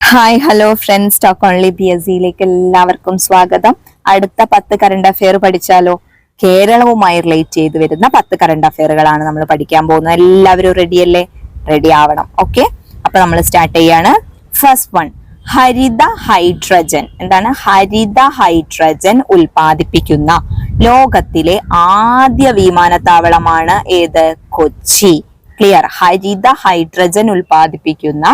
Hi hello friends, stock only PSCയിലേക്ക് എല്ലാവർക്കും സ്വാഗതം. അടുത്ത 10 കറണ്ട് അഫെയർ പഠിച്ചാലോ? കേരളവുമായി റിലേറ്റ് ചെയ്ത് വരുന്ന 10 കറണ്ട് അഫെയറുകളാണ് നമ്മൾ പഠിക്കാൻ പോകുന്നത്. എല്ലാവരും റെഡി അല്ലേ? റെഡി ആവണം. ഓക്കെ, അപ്പൊ നമ്മൾ സ്റ്റാർട്ട് ചെയ്യാണ്. ഫസ്റ്റ് വൺ, ഹരിത ഹൈഡ്രജൻ. എന്താണ് ഹരിത ഹൈഡ്രജൻ ഉൽപ്പാദിപ്പിക്കുന്ന ലോകത്തിലെ ആദ്യ വിമാനത്താവളമാണ് ഏത്? കൊച്ചി. ക്ലിയർ. ഹരിത ഹൈഡ്രജൻ ഉൽപ്പാദിപ്പിക്കുന്ന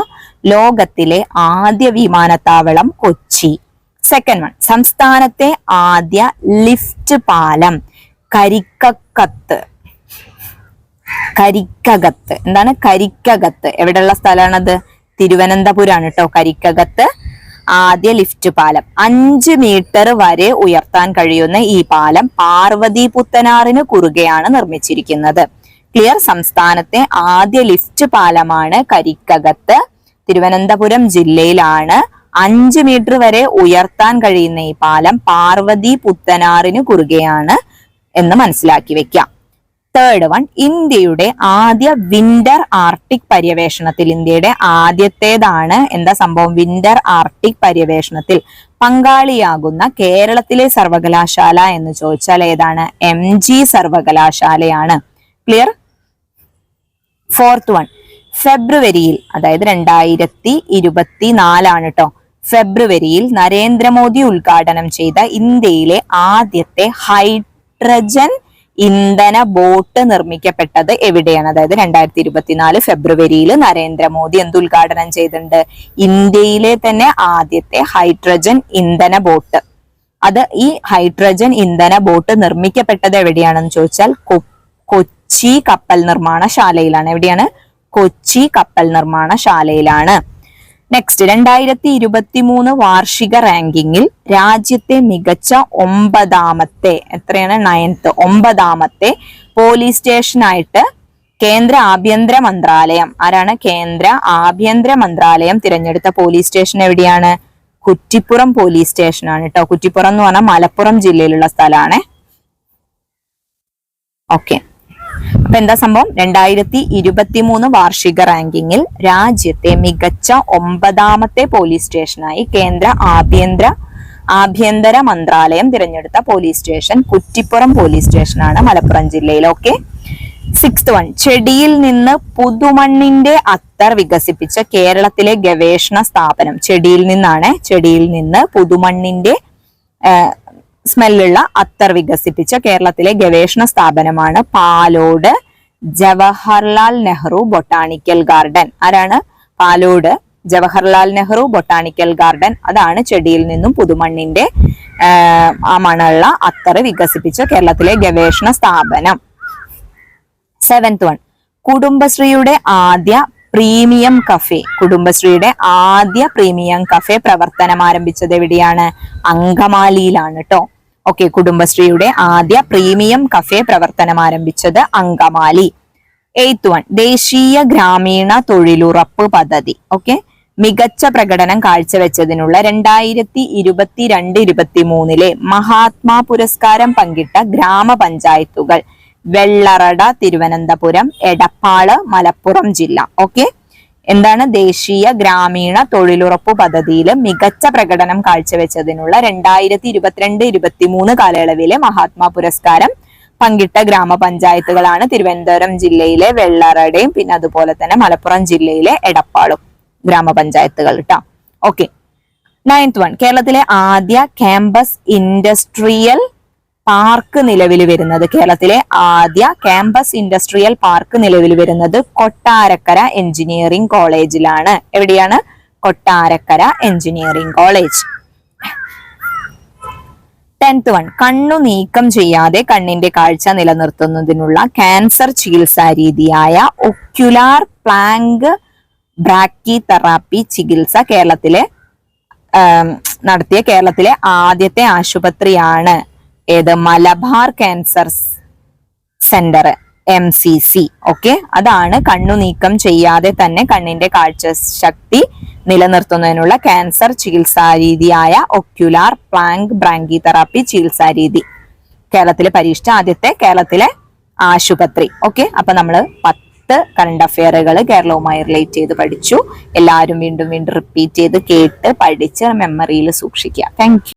ലോകത്തിലെ ആദ്യ വിമാനത്താവളം കൊച്ചി. സെക്കൻഡ് വൺ, സംസ്ഥാനത്തെ ആദ്യ ലിഫ്റ്റ് പാലം കരിക്കകത്ത്. എന്താണ് കരിക്കകത്ത്? എവിടെയുള്ള സ്ഥലമാണത്? തിരുവനന്തപുരമാണ് കേട്ടോ. കരിക്കകത്ത് ആദ്യ ലിഫ്റ്റ് പാലം. 5 മീറ്റർ വരെ ഉയർത്താൻ കഴിയുന്ന ഈ പാലം പാർവതി പുത്തനാറിന് കുറുകെയാണ് നിർമ്മിച്ചിരിക്കുന്നത്. ക്ലിയർ. സംസ്ഥാനത്തെ ആദ്യ ലിഫ്റ്റ് പാലമാണ് കരിക്കകത്ത്. തിരുവനന്തപുരം ജില്ലയിലാണ്. 5 മീറ്റർ വരെ ഉയർത്താൻ കഴിയുന്ന ഈ പാലം പാർവതി പുത്തനാറിന് കുറുകെയാണ് എന്ന് മനസ്സിലാക്കി വെക്കാം. തേർഡ് വൺ, ഇന്ത്യയുടെ ആദ്യ വിന്റർ ആർട്ടിക് പര്യവേഷണത്തിൽ. ഇന്ത്യയുടെ ആദ്യത്തേതാണ്. എന്താ സംഭവം? വിന്റർ ആർട്ടിക് പര്യവേഷണത്തിൽ പങ്കാളിയാകുന്ന കേരളത്തിലെ സർവകലാശാല എന്ന് ചോദിച്ചാൽ ഏതാണ്? MG സർവകലാശാലയാണ്. ക്ലിയർ. ഫോർത്ത് വൺ, ഫെബ്രുവരിയിൽ, അതായത് 2024 കേട്ടോ, ഫെബ്രുവരിയിൽ നരേന്ദ്രമോദി ഉദ്ഘാടനം ചെയ്ത ഇന്ത്യയിലെ ആദ്യത്തെ ഹൈഡ്രജൻ ഇന്ധന ബോട്ട് നിർമ്മിക്കപ്പെട്ടത് എവിടെയാണ്? അതായത് 2024 ഫെബ്രുവരിയിൽ നരേന്ദ്രമോദി എന്ത് ഉദ്ഘാടനം ചെയ്തിട്ടുണ്ട്? ഇന്ത്യയിലെ തന്നെ ആദ്യത്തെ ഹൈഡ്രജൻ ഇന്ധന ബോട്ട്. അത് ഈ ഹൈഡ്രജൻ ഇന്ധന ബോട്ട് നിർമ്മിക്കപ്പെട്ടത് എവിടെയാണെന്ന് ചോദിച്ചാൽ കൊച്ചി കപ്പൽ നിർമ്മാണശാലയിലാണ്. എവിടെയാണ്? കൊച്ചി കപ്പൽ നിർമ്മാണശാലയിലാണ്. നെക്സ്റ്റ്, 2023 വാർഷിക റാങ്കിങ്ങിൽ രാജ്യത്തെ മികച്ച 9ാമത്തെ, എത്രയാണ്? 9ാമത്തെ പോലീസ് സ്റ്റേഷനായിട്ട് കേന്ദ്ര ആഭ്യന്തര മന്ത്രാലയം, ആരാണ്? കേന്ദ്ര ആഭ്യന്തര മന്ത്രാലയം തിരഞ്ഞെടുത്ത പോലീസ് സ്റ്റേഷൻ എവിടെയാണ്? കുറ്റിപ്പുറം പോലീസ് സ്റ്റേഷനാണ് കേട്ടോ. കുറ്റിപ്പുറം എന്ന് പറഞ്ഞാൽ മലപ്പുറം ജില്ലയിലുള്ള സ്ഥലമാണ്. ഓക്കെ, അപ്പൊ എന്താ സംഭവം? 2023 വാർഷിക റാങ്കിങ്ങിൽ രാജ്യത്തെ മികച്ച 9ാമത്തെ പോലീസ് സ്റ്റേഷനായി കേന്ദ്ര ആഭ്യന്തര മന്ത്രാലയം തിരഞ്ഞെടുത്ത പോലീസ് സ്റ്റേഷൻ കുറ്റിപ്പുറം പോലീസ് സ്റ്റേഷനാണ്, മലപ്പുറം ജില്ലയിൽ. ഓക്കെ. സിക്സ്ത് വൺ, ചെടിയിൽ നിന്ന് പുതുമണ്ണിന്റെ അത്തർ വികസിപ്പിച്ച കേരളത്തിലെ ഗവേഷണ സ്ഥാപനം. ചെടിയിൽ നിന്ന് പുതുമണ്ണിന്റെ സ്മെല്ലുള്ള അത്തർ വികസിപ്പിച്ച കേരളത്തിലെ ഗവേഷണ സ്ഥാപനമാണ് പാലോട് ജവഹർലാൽ നെഹ്റു ബൊട്ടാണിക്കൽ ഗാർഡൻ. ആരാണ്? Palode Jawaharlal Nehru botanical garden. അതാണ് ചെടിയിൽ നിന്നും പുതുമണ്ണിന്റെ ആ മണമുള്ള അത്തർ വികസിപ്പിച്ച കേരളത്തിലെ ഗവേഷണ സ്ഥാപനം. സെവൻത് വൺ, കുടുംബശ്രീയുടെ ആദ്യ പ്രീമിയം കഫേ പ്രവർത്തനം ആരംഭിച്ചത് എവിടെയാണ്? അങ്കമാലിയിലാണ് കേട്ടോ. ഓക്കെ, കുടുംബശ്രീയുടെ ആദ്യ പ്രീമിയം കഫേ പ്രവർത്തനം ആരംഭിച്ചത് അങ്കമാലി. എയ്ത്ത് വൺ, ദേശീയ ഗ്രാമീണ തൊഴിലുറപ്പ് പദ്ധതി. ഓക്കെ, മികച്ച പ്രകടനം കാഴ്ചവെച്ചതിനുള്ള 2022-23 മഹാത്മാ പുരസ്കാരം പങ്കിട്ട ഗ്രാമപഞ്ചായത്തുകൾ: വെള്ളറട തിരുവനന്തപുരം, എടപ്പാള് മലപ്പുറം ജില്ല. ഓക്കെ, എന്താണ്? ദേശീയ ഗ്രാമീണ തൊഴിലുറപ്പ് പദ്ധതിയിൽ മികച്ച പ്രകടനം കാഴ്ചവെച്ചതിനുള്ള 2022-23 കാലയളവിലെ മഹാത്മാ പുരസ്കാരം പങ്കിട്ട ഗ്രാമപഞ്ചായത്തുകളാണ് തിരുവനന്തപുരം ജില്ലയിലെ വെള്ളറടയും പിന്നെ അതുപോലെ തന്നെ മലപ്പുറം ജില്ലയിലെ എടപ്പാളും ഗ്രാമപഞ്ചായത്തുകൾ കേട്ടോ. ഓക്കെ. നയൻത് വൺ, കേരളത്തിലെ ആദ്യ ക്യാമ്പസ് ഇൻഡസ്ട്രിയൽ പാർക്ക് നിലവിൽ വരുന്നത്. കേരളത്തിലെ ആദ്യ ക്യാമ്പസ് ഇൻഡസ്ട്രിയൽ പാർക്ക് നിലവിൽ വരുന്നത് കൊട്ടാരക്കര എഞ്ചിനീയറിംഗ് കോളേജിലാണ്. എവിടെയാണ്? Kottarakkara engineering college. 10th one, കണ്ണു നീക്കം ചെയ്യാതെ കണ്ണിന്റെ കാഴ്ച നിലനിർത്തുന്നതിനുള്ള ക്യാൻസർ ചികിത്സാ രീതിയായ ഒക്യുലാർ പ്ലാങ്ക് ബ്രാക്കി തെറാപ്പി ചികിത്സ നടത്തിയ കേരളത്തിലെ ആദ്യത്തെ ആശുപത്രിയാണ് ഏത്? Malabar cancer centre, MCC. Okay, അതാണ് കണ്ണു നീക്കം ചെയ്യാതെ തന്നെ കണ്ണിന്റെ കാഴ്ച ശക്തി നിലനിർത്തുന്നതിനുള്ള ക്യാൻസർ ചികിത്സാ രീതിയായ ഒക്യുലാർ പ്ലാങ്ക് ബ്രാങ്കി തെറാപ്പി ചികിത്സാ രീതി കേരളത്തിലെ പരീക്ഷിച്ച ആദ്യത്തെ കേരളത്തിലെ ആശുപത്രി. ഓക്കെ, അപ്പൊ നമ്മള് 10 കറണ്ട് അഫെയറുകൾ കേരളവുമായി റിലേറ്റ് ചെയ്ത് പഠിച്ചു. എല്ലാവരും വീണ്ടും വീണ്ടും റിപ്പീറ്റ് ചെയ്ത് കേട്ട് പഠിച്ച് മെമ്മറിയിൽ സൂക്ഷിക്കുക. താങ്ക്